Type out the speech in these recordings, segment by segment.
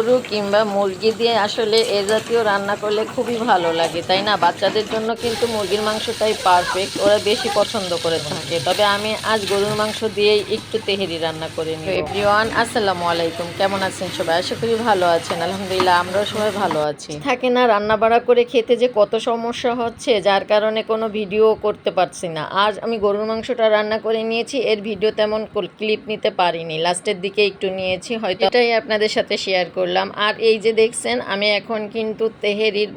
গরু কিংবা মুরগি দিয়ে আসলে এ জাতীয় রান্না করলে খুবই ভালো লাগে, তাই না? বাচ্চাদের জন্য কিন্তু মুরগির মাংসটাই পারফেক্ট, ওরা বেশি পছন্দ করে থাকে। তবে আমি আজ গরুর মাংস দিয়েই একটু তেহেরি রান্না করে নিব। এভরিওয়ান, আসসালামু আলাইকুম। কেমন আছেন সবাই? আশা করি ভালো আছেন। আলহামদুলিল্লাহ, আমরাও সবাই ভালো আছি। থাকে না, রান্না বাড়া করে খেতে যে কত সমস্যা হচ্ছে, যার কারণে কোনো ভিডিও করতে পারছি না। আজ আমি গরুর মাংসটা রান্না করে নিয়েছি, এর ভিডিও তেমন ক্লিপ নিতে পারিনি, লাস্টের দিকে একটু নিয়েছি, হয়তো এটাই আপনাদের সাথে শেয়ার করলাম। আর এই যে দেখছেন, আমি এখন কিন্তু তেহেরির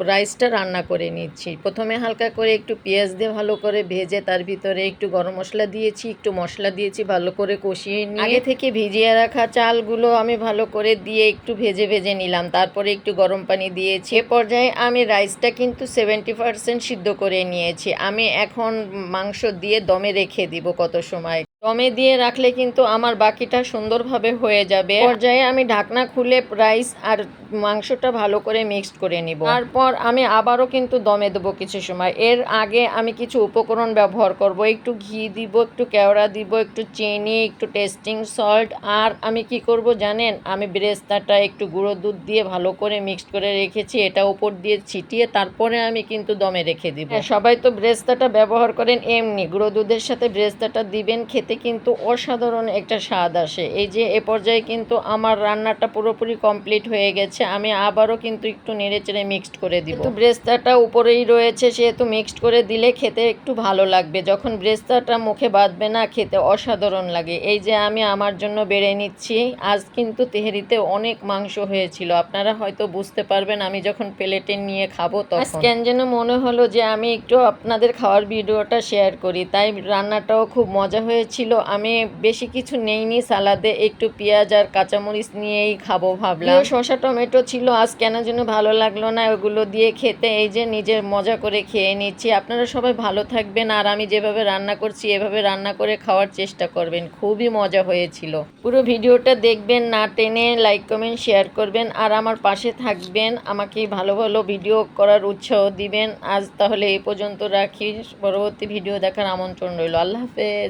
রাইসটা রান্না করে নিচ্ছি। প্রথমে হালকা করে একটু পেঁয়াজ দিয়ে ভালো করে ভেজে তার ভিতরে একটু গরম মশলা দিয়েছি, একটু মশলা দিয়েছি, ভালো করে কষিয়ে নিয়ে আগে থেকে ভিজিয়ে রাখা চালগুলো আমি ভালো করে দিয়ে একটু ভেজে ভেজে নিলাম। তারপরে একটু গরম পানি দিয়েছি। এ পর্যায়ে আমি রাইসটা কিন্তু 70% সিদ্ধ করে নিয়েছি। আমি এখন মাংস দিয়ে দমে রেখে দিব কত সময়। দমে দিয়ে রাখলে কিন্তু আমার বাকিটা সুন্দরভাবে হয়ে যাবে। পর্যায়ে আমি ঢাকনা খুলে রাইস আর মাংসটা ভালো করে মিক্সড করে নিব। তারপর আমি আবারও কিন্তু দমে দেবো কিছু সময়। এর আগে আমি কিছু উপকরণ ব্যবহার করব। একটু ঘি দিব, একটু কেওড়া দিব, একটু চিনি, একটু টেস্টিং সল্ট। আর আমি কি করব জানেন, আমি বেরেস্তাটা একটু গুঁড়ো দুধ দিয়ে ভালো করে মিক্সড করে রেখেছি, এটা উপর দিয়ে ছিটিয়ে তারপরে আমি কিন্তু দমে রেখে দিব। সবাই তো বেরেস্তাটা ব্যবহার করেন এমনি, গুঁড়ো দুধের সাথে বেরেস্তাটা দিবেন, খেতে কিন্তু অসাধারণ একটা স্বাদ আসে। এই যে এ পর্যায়ে কিন্তু আমার রান্নাটা পুরোপুরি কমপ্লিট হয়ে গেছে। আমি আবারও কিন্তু একটু নেড়েচেড়ে মিক্সড করে দিব। কিন্তু বেরেস্তাটা উপরেই রয়েছে, সেহেতু মিক্সড করে দিলে খেতে একটু ভালো লাগবে। যখন বেরেস্তাটা মুখে বাঁধবে না, খেতে অসাধারণ লাগে। এই যে আমি আমার জন্য বেড়ে নিচ্ছি। আজ কিন্তু তেহেরিতে অনেক মাংস হয়েছিল, আপনারা হয়তো বুঝতে পারবেন আমি যখন প্লেটে নিয়ে খাবো তখন। কেন যেন মনে হলো যে আমি একটু আপনাদের খাওয়ার ভিডিওটা শেয়ার করি, তাই রান্নাটাও খুব মজা হয়েছিল। আমি বেশি কিছু নেইনি, সালাদে একটু পেঁয়াজ আর কাঁচামরিচ নিয়েই খাবো ভাবলাম। শসা টমেটো ছিল, আজ কেন যেন ভালো লাগলো না ওগুলো দিয়ে খেতে। এই যে নিজের মজা করে খেয়ে নিচ্ছি। আপনারা সবাই ভালো থাকবেন, আর আমি যেভাবে রান্না করছি এভাবে রান্না করে খাওয়ার চেষ্টা করবেন। খুবই মজা হয়েছিল। পুরো ভিডিওটা দেখবেন, না টেনে লাইক কমেন্ট শেয়ার করবেন, আর আমার পাশে থাকবেন, আমাকে ভালো ভালো ভিডিও করার উৎসাহ দিবেন। আজ তাহলে এই পর্যন্ত রাখি, পরবর্তী ভিডিও দেখার আমন্ত্রণ রইল। আল্লাহ হাফেজ।